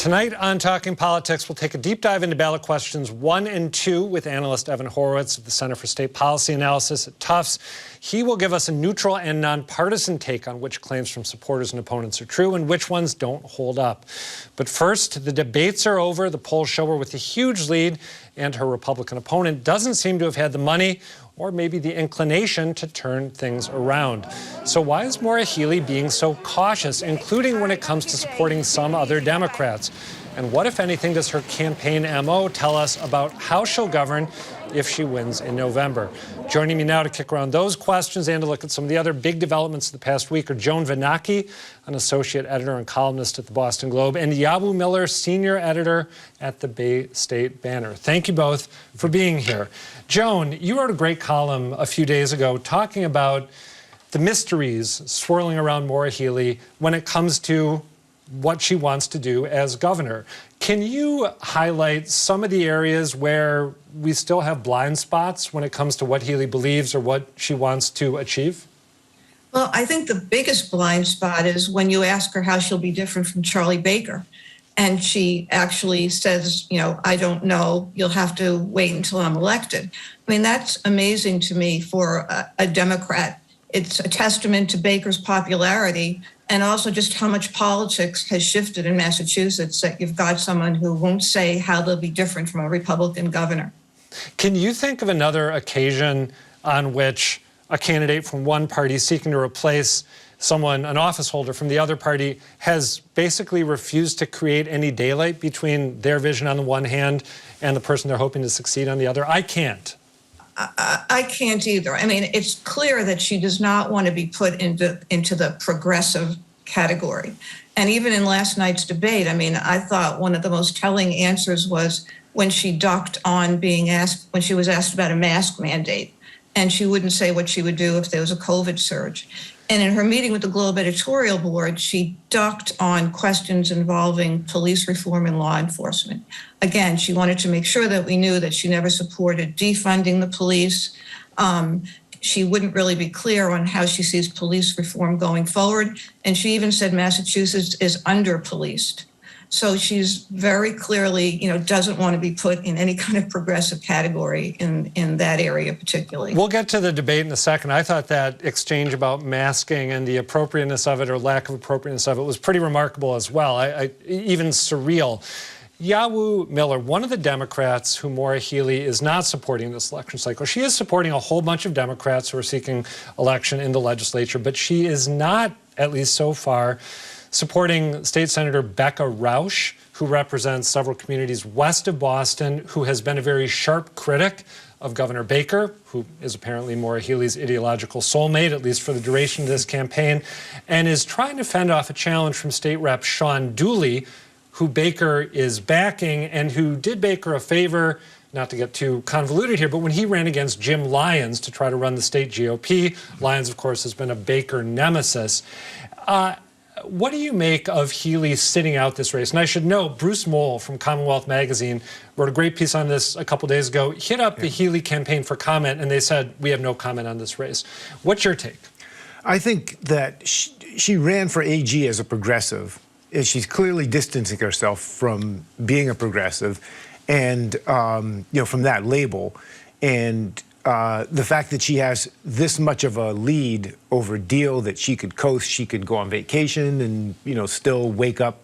Tonight on Talking Politics, we'll take a deep dive into ballot questions 1 and 2 with analyst Evan Horowitz of the Center for State Policy Analysis at Tufts. He will give us a neutral and nonpartisan take on which claims from supporters and opponents are true and which ones don't hold up. But first, the debates are over. The polls show her with a huge lead, and her Republican opponent doesn't seem to have had the money or maybe the inclination to turn things around. So why is Maura Healey being so cautious, including when it comes to supporting some other Democrats? And what, if anything, does her campaign MO tell us about how she'll govern if she wins in November? Joining me now to kick around those questions and to look at some of the other big developments of the past week are Joan Vennochi, an associate editor and columnist at the Boston Globe, and Yawu Miller, senior editor at the Bay State Banner. Thank you both for being here. Joan, you wrote a great column a few days ago talking about the mysteries swirling around Maura Healey when it comes to what she wants to do as governor. Can you highlight some of the areas where we still have blind spots when it comes to what Healey believes or what she wants to achieve? Well, I think the biggest blind spot is when you ask her how she'll be different from Charlie Baker. And she actually says, you know, I don't know, you'll have to wait until I'm elected. I mean, that's amazing to me for a Democrat. It's a testament to Baker's popularity and also just how much politics has shifted in Massachusetts, that you've got someone who won't say how they'll be different from a Republican governor. Can you think of another occasion on which a candidate from one party seeking to replace someone, an office holder from the other party, has basically refused to create any daylight between their vision on the one hand and the person they're hoping to succeed on the other? I can't. I can't either. I mean, it's clear that she does not want to be put into the progressive category. And even in last night's debate, I mean, I thought one of the most telling answers was when she ducked on when she was asked about a mask mandate, and she wouldn't say what she would do if there was a COVID surge. And in her meeting with the Globe editorial board, she ducked on questions involving police reform and law enforcement. Again, she wanted to make sure that we knew that she never supported defunding the police. She wouldn't really be clear on how she sees police reform going forward. And she even said Massachusetts is under-policed. So she's very clearly, you know, doesn't want to be put in any kind of progressive category in that area particularly. We'll get to the debate in a second. I thought that exchange about masking and the appropriateness of it or lack of appropriateness of it was pretty remarkable as well, even surreal. Yawu Miller, one of the Democrats who Maura Healey is not supporting this election cycle. She is supporting a whole bunch of Democrats who are seeking election in the legislature, but she is not, at least so far, supporting State Senator Becca Rausch, who represents several communities west of Boston, who has been a very sharp critic of Governor Baker, who is apparently Maura Healey's ideological soulmate, at least for the duration of this campaign, and is trying to fend off a challenge from State Rep Sean Dooley, who Baker is backing and who did Baker a favor, not to get too convoluted here, but when he ran against Jim Lyons to try to run the state GOP, Lyons, of course, has been a Baker nemesis. What do you make of Healey sitting out this race? And I should know, Bruce Moll from Commonwealth Magazine wrote a great piece on this a couple days ago, hit up the Healey campaign for comment, and they said, we have no comment on this race. What's your take? I think that she ran for AG as a progressive. She's clearly distancing herself from being a progressive and, you know, from that label. And the fact that she has this much of a lead over Diehl, that she could coast, she could go on vacation and, you know, still wake up,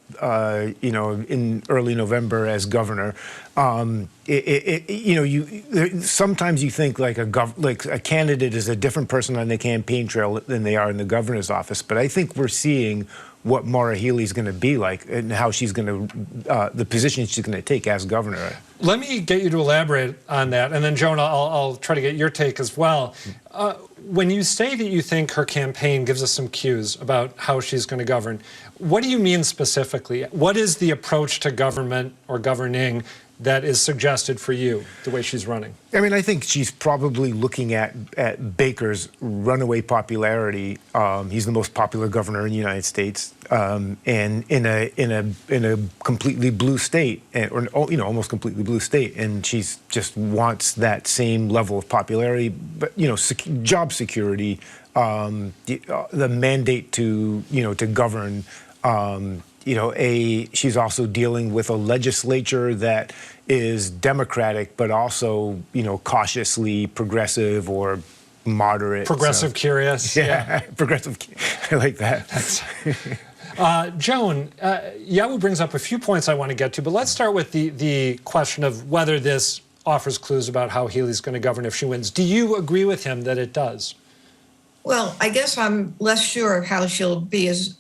you know, in early November as governor. You know, sometimes you think like a candidate is a different person on the campaign trail than they are in the governor's office. But I think we're seeing what Maura Healey's going to be like and how she's going to, the position she's going to take as governor. Let me get you to elaborate on that, and then Joan, I'll try to get your take as well. When you say that you think her campaign gives us some cues about how she's going to govern, what do you mean specifically? What is the approach to government or governing that is suggested for you, the way she's running? I mean, I think she's probably looking at Baker's runaway popularity. He's the most popular governor in the United States, and in a completely blue state, or you know, almost completely blue state, and she's just wants that same level of popularity, but you know, job security, the mandate to, you know, to govern You know, she's also dealing with a legislature that is Democratic, but also, you know, cautiously progressive or moderate. Progressive curious. Yeah, progressive. I like that. Joan, Yawu brings up a few points I want to get to, but let's start with the question of whether this offers clues about how Healey's going to govern if she wins. Do you agree with him that it does? Well, I guess I'm less sure of how she'll be as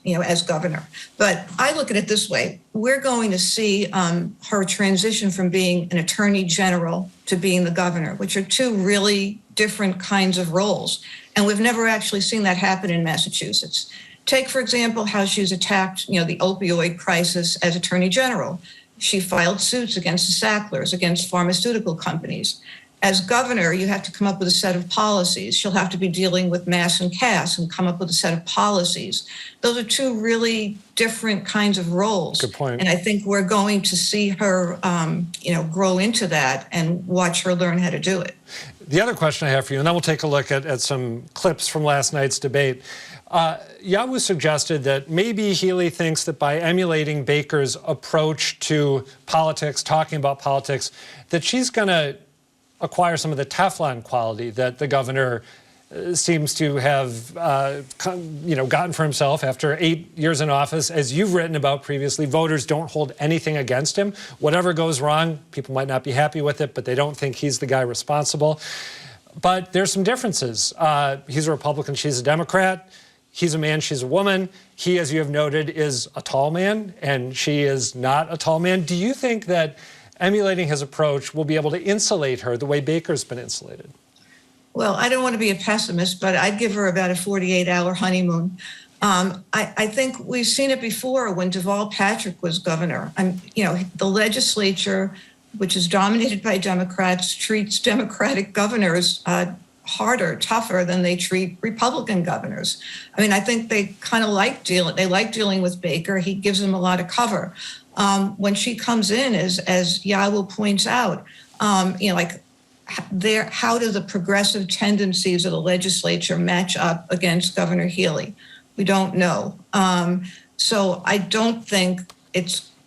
governor. But I look at it this way. We're going to see her transition from being an attorney general to being the governor, which are two really different kinds of roles. And we've never actually seen that happen in Massachusetts. Take, for example, how she's attacked, the opioid crisis as attorney general. She filed suits against the Sacklers, against pharmaceutical companies. As governor, you have to come up with a set of policies. She'll have to be dealing with mass and caste and come up with a set of policies. Those are two really different kinds of roles. Good point. And I think we're going to see her, grow into that and watch her learn how to do it. The other question I have for you, and then we'll take a look at some clips from last night's debate. Yawu suggested that maybe Healey thinks that by emulating Baker's approach to politics, talking about politics, that she's going to acquire some of the Teflon quality that the governor seems to have, gotten for himself after 8 years in office. As you've written about previously, voters don't hold anything against him. Whatever goes wrong, people might not be happy with it, but they don't think he's the guy responsible. But there's some differences. He's a Republican, she's a Democrat. He's a man, she's a woman. He, as you have noted, is a tall man, and she is not a tall man. Do you think that emulating his approach will be able to insulate her the way Baker's been insulated? Well, I don't want to be a pessimist, but I'd give her about a 48-hour honeymoon. I think we've seen it before when Deval Patrick was governor. The legislature, which is dominated by Democrats, treats Democratic governors harder, tougher than they treat Republican governors. I think they kind of like dealing with Baker. He gives them a lot of cover. When she comes in, as Yawu points out, how do the progressive tendencies of the legislature match up against Governor Healey? We don't know. So I don't think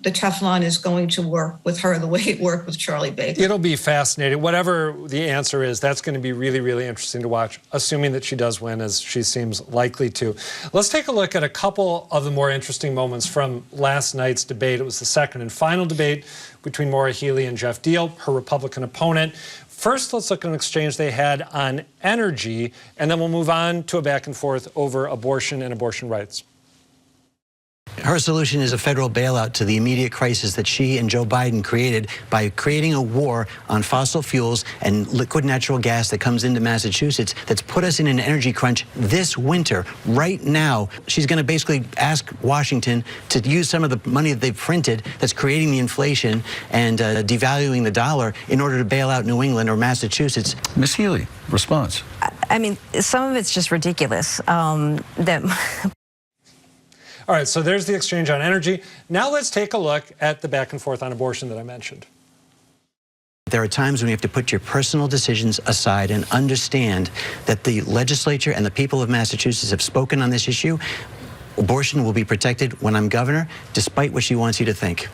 the Teflon is going to work with her the way it worked with Charlie Baker. It'll be fascinating. Whatever the answer is, that's going to be really, really interesting to watch, assuming that she does win, as she seems likely to. Let's take a look at a couple of the more interesting moments from last night's debate. It was the second and final debate between Maura Healey and Geoff Diehl, her Republican opponent. First, let's look at an exchange they had on energy, and then we'll move on to a back and forth over abortion and abortion rights. Her solution is a federal bailout to the immediate crisis that she and Joe Biden created by creating a war on fossil fuels and liquid natural gas that comes into Massachusetts that's put us in an energy crunch this winter. Right now, she's going to basically ask Washington to use some of the money that they've printed that's creating the inflation and devaluing the dollar in order to bail out New England or Massachusetts. Ms. Healey, response. Some of it's just ridiculous. All right, so there's the exchange on energy. Now let's take a look at the back and forth on abortion that I mentioned. There are times when you have to put your personal decisions aside and understand that the legislature and the people of Massachusetts have spoken on this issue. Abortion will be protected when I'm governor, despite what she wants you to think.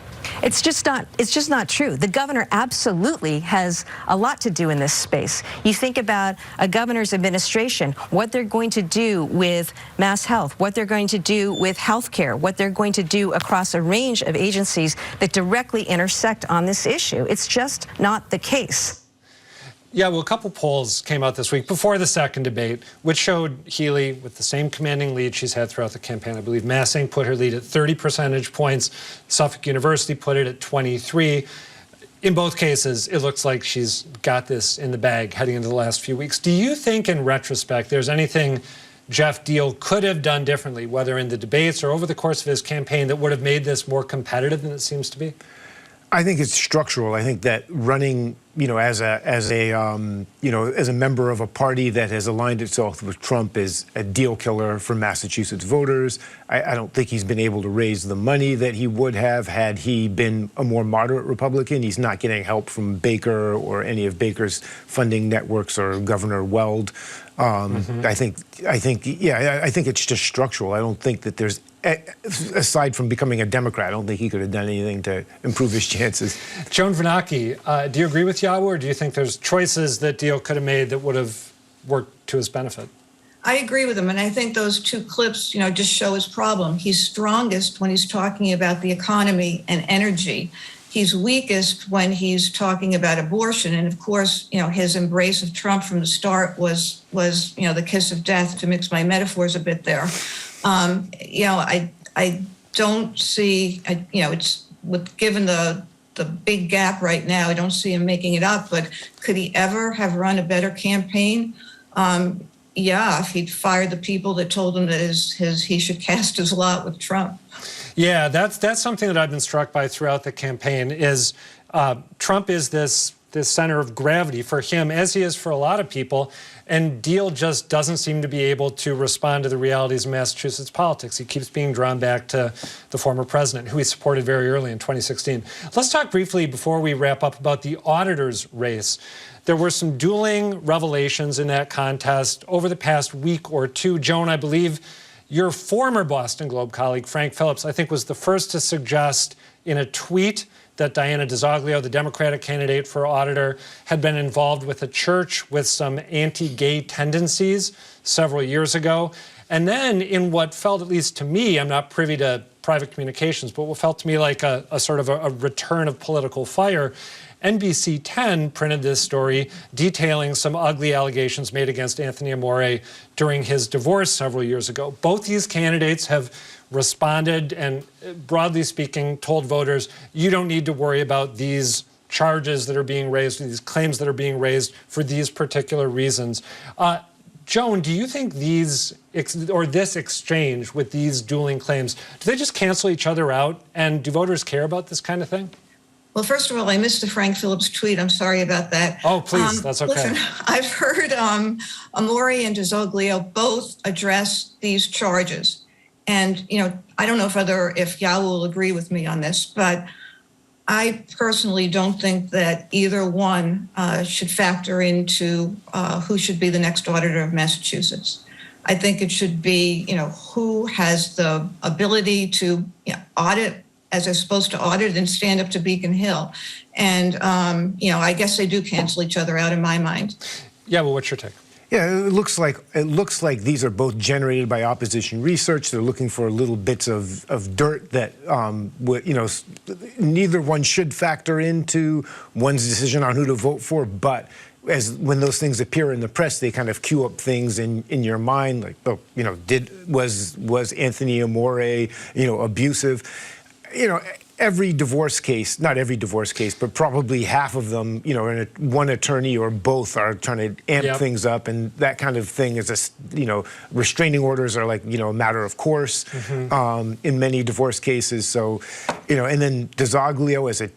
It's just not true. The governor absolutely has a lot to do in this space. You think about a governor's administration, what they're going to do with mass health, what they're going to do with health care, what they're going to do across a range of agencies that directly intersect on this issue. It's just not the case. Yeah, well, a couple polls came out this week before the second debate, which showed Healey with the same commanding lead she's had throughout the campaign. I believe Massing put her lead at 30 percentage points. Suffolk University put it at 23. In both cases, it looks like she's got this in the bag heading into the last few weeks. Do you think, in retrospect, there's anything Geoff Diehl could have done differently, whether in the debates or over the course of his campaign, that would have made this more competitive than it seems to be? I think it's structural. I think that running, as a member of a party that has aligned itself with Trump is a deal killer for Massachusetts voters. I don't think he's been able to raise the money that he would have had he been a more moderate Republican. He's not getting help from Baker or any of Baker's funding networks or Governor Weld. I think it's just structural. I don't think that there's aside from becoming a Democrat, I don't think he could have done anything to improve his chances. Joan Vennochi, do you agree with Yawu, or do you think there's choices that Diehl could have made that would have worked to his benefit? I agree with him, and I think those two clips, just show his problem. He's strongest when he's talking about the economy and energy. He's weakest when he's talking about abortion, and of course, his embrace of Trump from the start was the kiss of death, to mix my metaphors a bit there. I don't see, given the big gap right now, I don't see him making it up. But could he ever have run a better campaign? Yeah, if he'd fired the people that told him that he should cast his lot with Trump. Yeah, that's something that I've been struck by throughout the campaign. Is Trump is this center of gravity for him, as he is for a lot of people, and Diehl just doesn't seem to be able to respond to the realities of Massachusetts politics. He keeps being drawn back to the former president, who he supported very early in 2016. Let's talk briefly before we wrap up about the auditor's race. There were some dueling revelations in that contest over the past week or two. Joan, I believe your former Boston Globe colleague, Frank Phillips, I think was the first to suggest in a tweet that Diana DiZoglio, the Democratic candidate for auditor, had been involved with a church with some anti-gay tendencies several years ago. And then in what felt, at least to me, I'm not privy to private communications, but what felt to me like a sort of a return of political fire, NBC 10 printed this story detailing some ugly allegations made against Anthony Amore during his divorce several years ago. Both these candidates have responded and, broadly speaking, told voters, you don't need to worry about these charges that are being raised, these claims that are being raised for these particular reasons. Joan, do you think this exchange with these dueling claims, do they just cancel each other out? And do voters care about this kind of thing? Well, first of all, I missed the Frank Phillips tweet. I'm sorry about that. Oh, please, that's okay. Listen, I've heard Amore and DiZoglio both address these charges. And, I don't know if Yawu will agree with me on this, but I personally don't think that either one should factor into who should be the next auditor of Massachusetts. I think it should be, who has the ability to audit as they're supposed to audit and stand up to Beacon Hill. And, I guess they do cancel each other out in my mind. Yeah, well, what's your take? Yeah, it looks like these are both generated by opposition research. They're looking for little bits of dirt that, neither one should factor into one's decision on who to vote for, but when those things appear in the press, they kind of cue up things in your mind, like, oh, was Anthony Amore, abusive? Every divorce case, not every divorce case, but probably half of them, one attorney or both are trying to amp things up, and that kind of thing is restraining orders are like, a matter of course in many divorce cases. So, and then DiZoglio as a,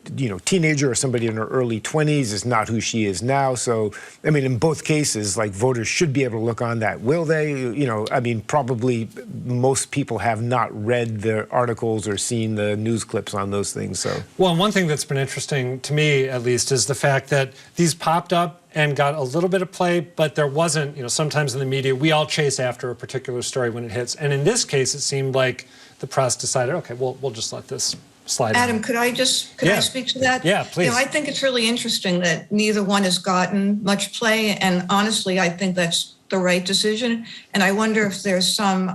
teenager or somebody in her early 20s is not who she is now. So, I mean, in both cases, like, voters should be able to look on that. Will they? Probably most people have not read the articles or seen the news clips on those things. So, well, one thing that's been interesting to me, at least, is the fact that these popped up and got a little bit of play, but there wasn't, sometimes in the media, we all chase after a particular story when it hits. And in this case, it seemed like the press decided, okay, we'll just let this slide. Adam, could I speak to that? Yeah, please. I think it's really interesting that neither one has gotten much play. And honestly, I think that's the right decision. And I wonder if there's some,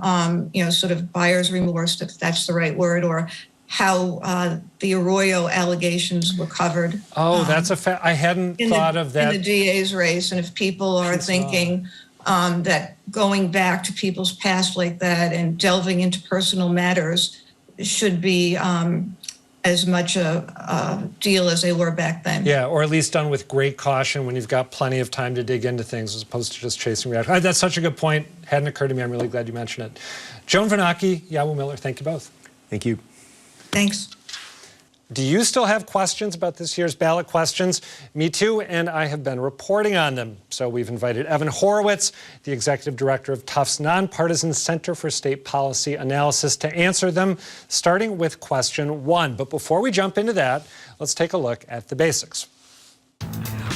sort of buyer's remorse, if that's the right word, or how the Arroyo allegations were covered. Oh, that's a fact. I hadn't thought of that. In the DA's race. And if people are thinking that going back to people's past like that and delving into personal matters should be as much a deal as they were back then. Yeah, or at least done with great caution when you've got plenty of time to dig into things as opposed to just chasing reactions. That's such a good point. Hadn't occurred to me. I'm really glad you mentioned it. Joan Vennochi, Yawu Miller, thank you both. Thank you. Thanks. Do you still have questions about this year's ballot questions? Me too, and I have been reporting on them. So we've invited Evan Horowitz, the executive director of Tufts Nonpartisan Center for State Policy Analysis, to answer them, starting with question 1. But before we jump into that, let's take a look at the basics.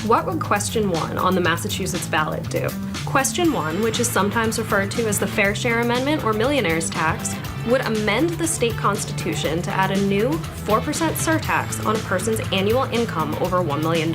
What would question 1 on the Massachusetts ballot do? Question 1, which is sometimes referred to as the Fair Share Amendment or Millionaires tax, would amend the state constitution to add a new 4% surtax on a person's annual income over $1 million.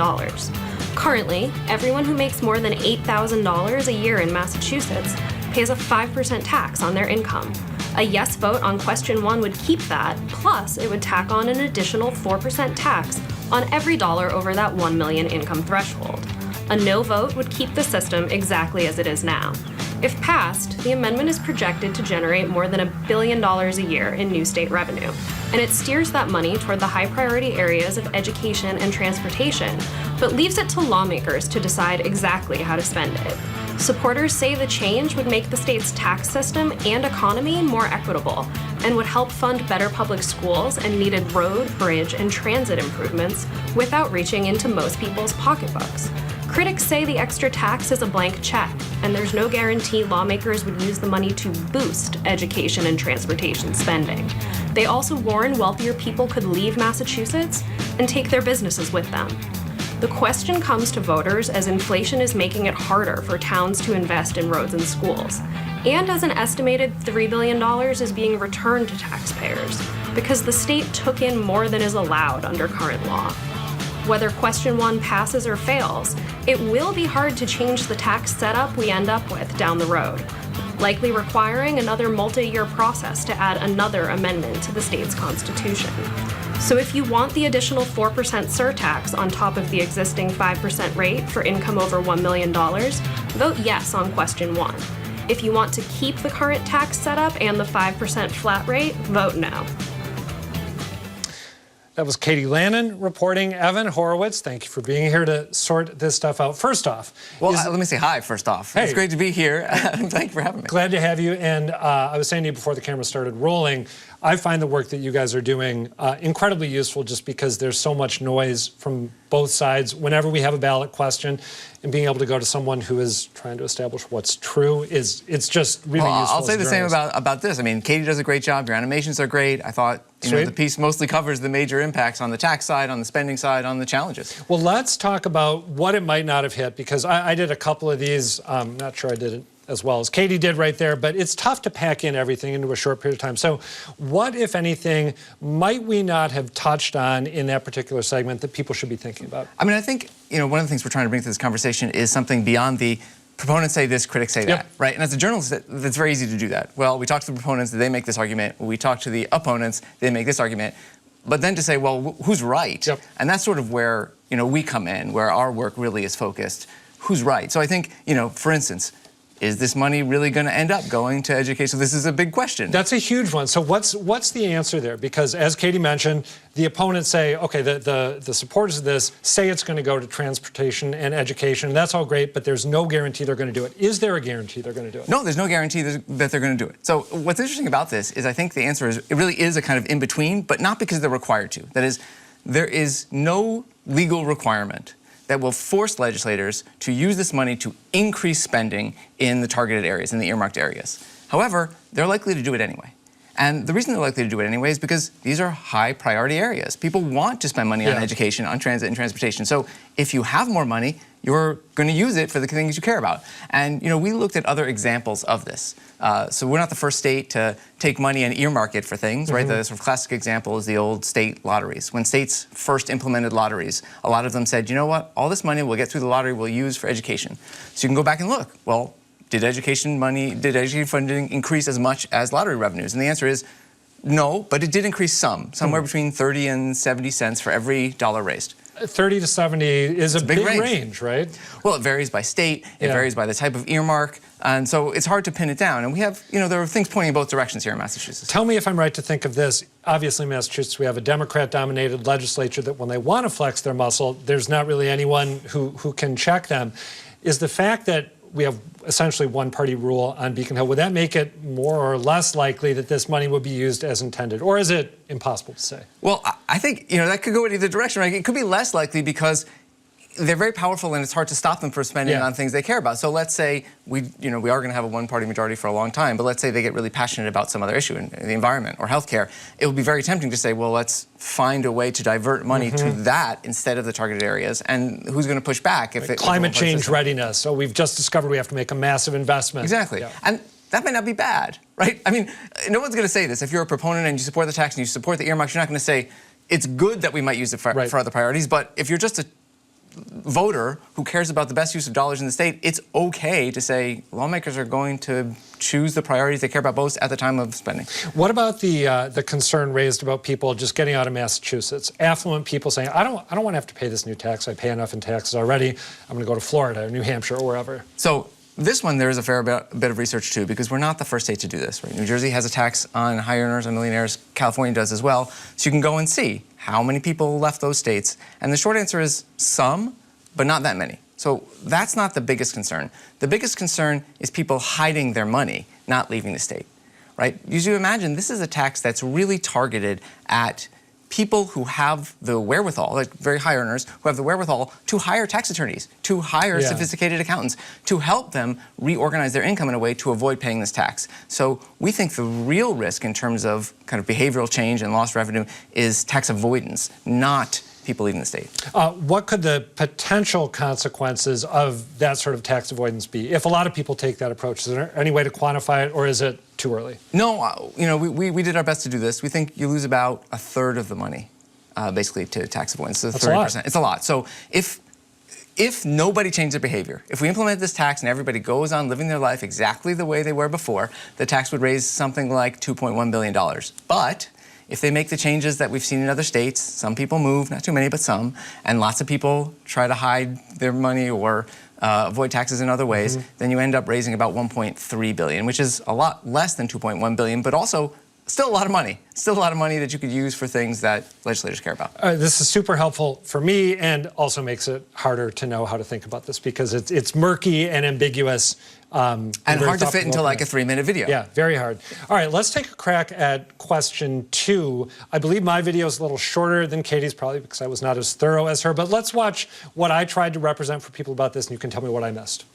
Currently, everyone who makes more than $8,000 a year in Massachusetts pays a 5% tax on their income. A yes vote on question 1 would keep that, plus it would tack on an additional 4% tax on every dollar over that 1 million income threshold. A no vote would keep the system exactly as it is now. If passed, the amendment is projected to generate more than $1 billion a year in new state revenue, and it steers that money toward the high priority areas of education and transportation, but leaves it to lawmakers to decide exactly how to spend it. Supporters say the change would make the state's tax system and economy more equitable and would help fund better public schools and needed road, bridge, and transit improvements without reaching into most people's pocketbooks. Critics say the extra tax is a blank check, and there's no guarantee lawmakers would use the money to boost education and transportation spending. They also warn wealthier people could leave Massachusetts and take their businesses with them. The question comes to voters as inflation is making it harder for towns to invest in roads and schools, and as an estimated $3 billion is being returned to taxpayers, because the state took in more than is allowed under current law. Whether question 1 passes or fails, it will be hard to change the tax setup we end up with down the road, likely requiring another multi-year process to add another amendment to the state's constitution. So if you want the additional 4% surtax on top of the existing 5% rate for income over $1 million, vote yes on question 1. If you want to keep the current tax setup and the 5% flat rate, vote no. That was Katie Lannon reporting. Evan Horowitz, thank you for being here to sort this stuff out. First off, well, let me say hi first off. Hey. It's great to be here. Thank you for having me. Glad to have you. And I was saying to you before the camera started rolling, I find the work that you guys are doing incredibly useful just because there's so much noise from both sides. Whenever we have a ballot question, and being able to go to someone who is trying to establish what's true it's just really useful. I'll say the same about this. I mean, Katie does a great job. Your animations are great. I thought the piece mostly covers the major impacts on the tax side, on the spending side, on the challenges. Well, let's talk about what it might not have hit, because I did a couple of these. I'm not sure I did it as well as Katie did right there, but it's tough to pack in everything into a short period of time. So what, if anything, might we not have touched on in that particular segment that people should be thinking about? I mean, I think, one of the things we're trying to bring to this conversation is something beyond the proponents say this, critics say that, right? And as a journalist, that's very easy to do that. Well, we talk to the proponents, they make this argument. We talk to the opponents, they make this argument. But then to say, well, who's right? And that's sort of where, we come in, where our work really is focused. Who's right? So I think, for instance, is this money really going to end up going to education? So this is a big question. That's a huge one. So what's the answer there? Because as Katie mentioned, the opponents say, okay, the supporters of this say it's going to go to transportation and education. That's all great, but there's no guarantee they're going to do it. Is there a guarantee they're going to do it? No, there's no guarantee that they're going to do it. So what's interesting about this is I think the answer is it really is a kind of in-between, but not because they're required to. That is, there is no legal requirement that will force legislators to use this money to increase spending in the targeted areas, in the earmarked areas. However, they're likely to do it anyway. And the reason they're likely to do it anyway is because these are high priority areas. People want to spend money on education, on transit and transportation. So if you have more money, you're going to use it for the things you care about. And we looked at other examples of this. So we're not the first state to take money and earmark it for things, right? The sort of classic example is the old state lotteries. When states first implemented lotteries, a lot of them said, you know what, all this money we'll get through the lottery we'll use for education. So you can go back and look, well, did education funding increase as much as lottery revenues? And the answer is no, but it did increase somewhere between 30 and 70 cents for every dollar raised. 30 to 70 is a big range, right? Well, it varies by state, it varies by the type of earmark, and so it's hard to pin it down. And we have, there are things pointing in both directions here in Massachusetts. Tell me if I'm right to think of this. Obviously, in Massachusetts, we have a Democrat-dominated legislature that when they want to flex their muscle, there's not really anyone who can check them. Is the fact that we have essentially one-party rule on Beacon Hill, would that make it more or less likely that this money would be used as intended? Or is it impossible to say? Well, I think, that could go in either direction, right? It could be less likely because they're very powerful and it's hard to stop them from spending on things they care about. So let's say we are going to have a one-party majority for a long time, but let's say they get really passionate about some other issue in the environment or healthcare. It would be very tempting to say, well, let's find a way to divert money to that instead of the targeted areas. And who's going to push back if it... Climate change readiness. So we've just discovered we have to make a massive investment. Exactly. And that might not be bad, right? I mean, no one's going to say this. If you're a proponent and you support the tax and you support the earmarks, you're not going to say it's good that we might use it for other priorities. But if you're just a voter who cares about the best use of dollars in the state, it's okay to say lawmakers are going to choose the priorities they care about most at the time of spending. What about the concern raised about people just getting out of Massachusetts? Affluent people saying, I don't want to have to pay this new tax. I pay enough in taxes already. I'm going to go to Florida or New Hampshire or wherever. So this one, there is a fair bit of research too, because we're not the first state to do this. Right? New Jersey has a tax on high earners and millionaires. California does as well. So you can go and see how many people left those states. And the short answer is some, but not that many. So that's not the biggest concern. The biggest concern is people hiding their money, not leaving the state, right? As you imagine, this is a tax that's really targeted at people who have the wherewithal, like very high earners, who have the wherewithal to hire tax attorneys, to hire sophisticated accountants, to help them reorganize their income in a way to avoid paying this tax. So we think the real risk in terms of kind of behavioral change and lost revenue is tax avoidance, not people leaving the state. What could the potential consequences of that sort of tax avoidance be? If a lot of people take that approach, is there any way to quantify it, or is it too early? No, you know, we did our best to do this. We think you lose about a third of the money, basically, to tax avoidance. So 30%. It's a lot. So if nobody changed their behavior, if we implement this tax and everybody goes on living their life exactly the way they were before, the tax would raise something like $2.1 billion. But if they make the changes that we've seen in other states, some people move, not too many, but some, and lots of people try to hide their money or avoid taxes in other ways, then you end up raising about $1.3 billion, which is a lot less than $2.1 billion, but also still a lot of money. Still a lot of money that you could use for things that legislators care about. This is super helpful for me, and also makes it harder to know how to think about this because it's murky and ambiguous. And hard to fit into like a 3-minute video. Yeah, very hard. All right, let's take a crack at question 2. I believe my video is a little shorter than Katie's, probably because I was not as thorough as her, but let's watch what I tried to represent for people about this, and you can tell me what I missed.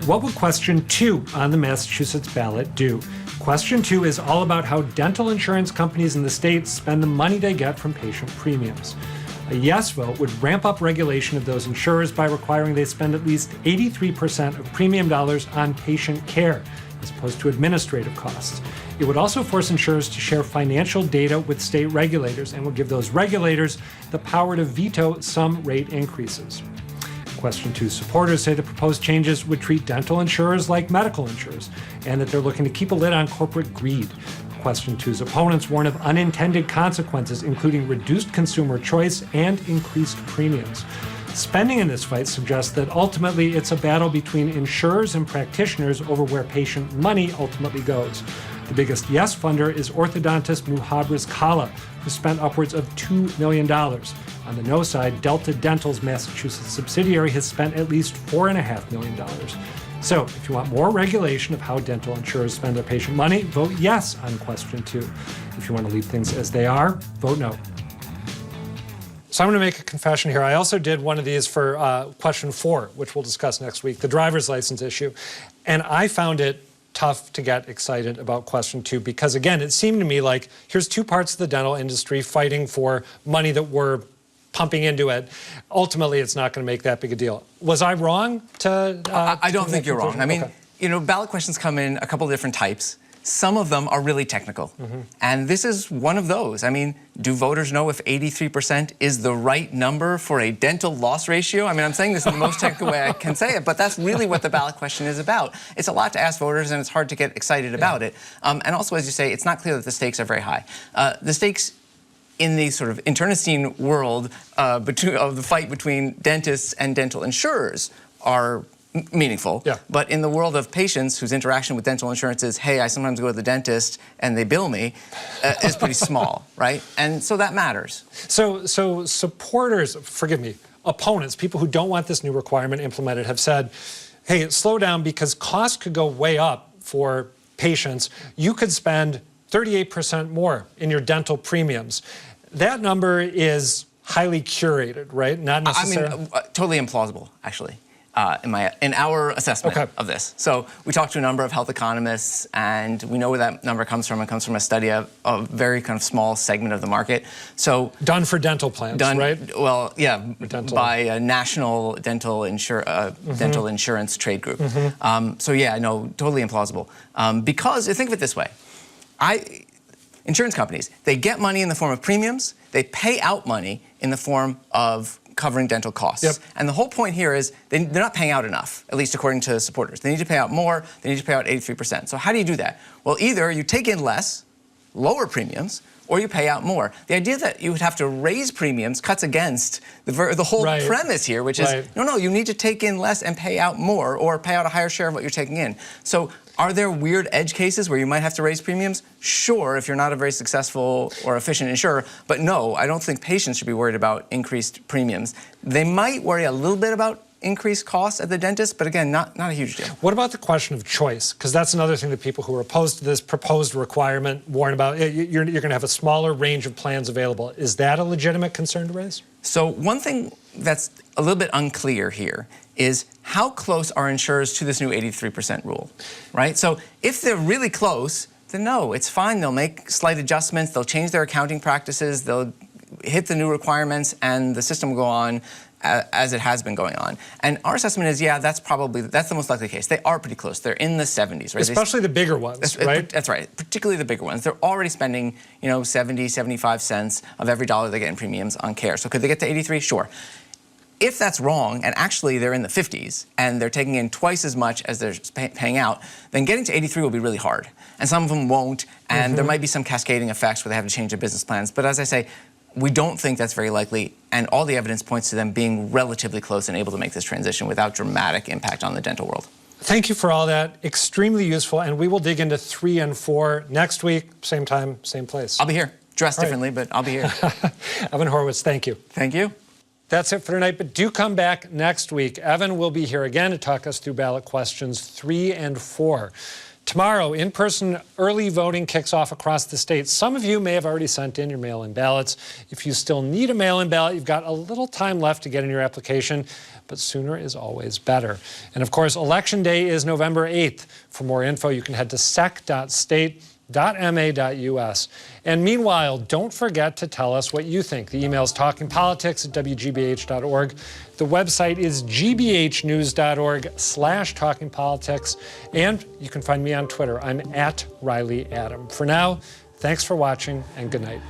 What would question 2 on the Massachusetts ballot do? Question 2 is all about how dental insurance companies in the state spend the money they get from patient premiums. A yes vote would ramp up regulation of those insurers by requiring they spend at least 83% of premium dollars on patient care, as opposed to administrative costs. It would also force insurers to share financial data with state regulators and would give those regulators the power to veto some rate increases. Question 2 supporters say the proposed changes would treat dental insurers like medical insurers and that they're looking to keep a lid on corporate greed. Question 2's opponents warn of unintended consequences, including reduced consumer choice and increased premiums. Spending in this fight suggests that ultimately it's a battle between insurers and practitioners over where patient money ultimately goes. The biggest yes funder is orthodontist Muhabras Kala, who spent upwards of $2 million. On the no side, Delta Dental's Massachusetts subsidiary has spent at least $4.5 million. So, if you want more regulation of how dental insurers spend their patient money, vote yes on question 2. If you want to leave things as they are, vote no. So I'm going to make a confession here. I also did one of these for question 4, which we'll discuss next week, the driver's license issue. And I found it tough to get excited about question 2 because, again, it seemed to me like here's 2 parts of the dental industry fighting for money that we're pumping into it. Ultimately, it's not going to make that big a deal. Was I wrong to I don't think you're wrong. I mean, you know, ballot questions come in a couple of different types. Some of them are really technical. And this is one of those. I mean, do voters know if 83% is the right number for a dental loss ratio? I mean, I'm saying this in the most technical way I can say it, but that's really what the ballot question is about. It's a lot to ask voters, and it's hard to get excited about it. And also, as you say, it's not clear that the stakes are very high. The stakes in the sort of internecine world of the fight between dentists and dental insurers are meaningful. But in the world of patients whose interaction with dental insurance is, hey, I sometimes go to the dentist and they bill me, is pretty small, right? And so that matters. So supporters, forgive me, opponents, people who don't want this new requirement implemented have said, hey, slow down because costs could go way up for patients. You could spend 38% more in your dental premiums. That number is highly curated, right? Not necessarily. I mean, totally implausible, actually. in our assessment of this. So we talked to a number of health economists, and we know where that number comes from. It comes from a study of a very kind of small segment of the market. So done for dental plans, right? Well, yeah, by a national dental insurance trade group. So yeah, no, totally implausible. Because think of it this way: insurance companies, they get money in the form of premiums. They pay out money in the form of covering dental costs. And the whole point here is they're not paying out enough, at least according to supporters. They need to pay out more. They need to pay out 83%. So how do you do that? Well, either you take in less, lower premiums, or you pay out more. The idea that you would have to raise premiums cuts against the whole premise here, which is, no, you need to take in less and pay out more, or pay out a higher share of what you're taking in. So are there weird edge cases where you might have to raise premiums? Sure, if you're not a very successful or efficient insurer, but no, I don't think patients should be worried about increased premiums. They might worry a little bit about increased costs at the dentist, but again, not a huge deal. What about the question of choice? Because that's another thing that people who are opposed to this proposed requirement warn about. You're going to have a smaller range of plans available. Is that a legitimate concern to raise? So one thing that's a little bit unclear here is how close are insurers to this new 83% rule, right? So if they're really close, then no, it's fine. They'll make slight adjustments. They'll change their accounting practices. They'll hit the new requirements, and the system will go on as it has been going on. And our assessment is, yeah, that's the most likely case. They are pretty close. They're in the 70s, right? Especially the bigger ones, right? That's right, particularly the bigger ones. They're already spending, 70, 75 cents of every dollar they get in premiums on care. So could they get to 83? Sure. If that's wrong, and actually they're in the 50s, and they're taking in twice as much as they're paying out, then getting to 83 will be really hard. And some of them won't, and there might be some cascading effects where they have to change their business plans. But as I say, we don't think that's very likely, and all the evidence points to them being relatively close and able to make this transition without dramatic impact on the dental world. Thank you for all that. Extremely useful, and we will dig into 3 and 4 next week, same time, same place. I'll be here. Dressed differently, but I'll be here. Evan Horowitz, thank you. Thank you. That's it for tonight, but do come back next week. Evan will be here again to talk us through ballot questions 3 and 4. Tomorrow, in-person early voting kicks off across the state. Some of you may have already sent in your mail-in ballots. If you still need a mail-in ballot, you've got a little time left to get in your application, but sooner is always better. And of course, Election Day is November 8th. For more info, you can head to sec.state.ma.us. And meanwhile, don't forget to tell us what you think. The email is talkingpolitics@wgbh.org. The website is gbhnews.org/talkingpolitics. And you can find me on Twitter. I'm @ReillyAdam. For now, thanks for watching and good night.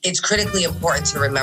It's critically important to remember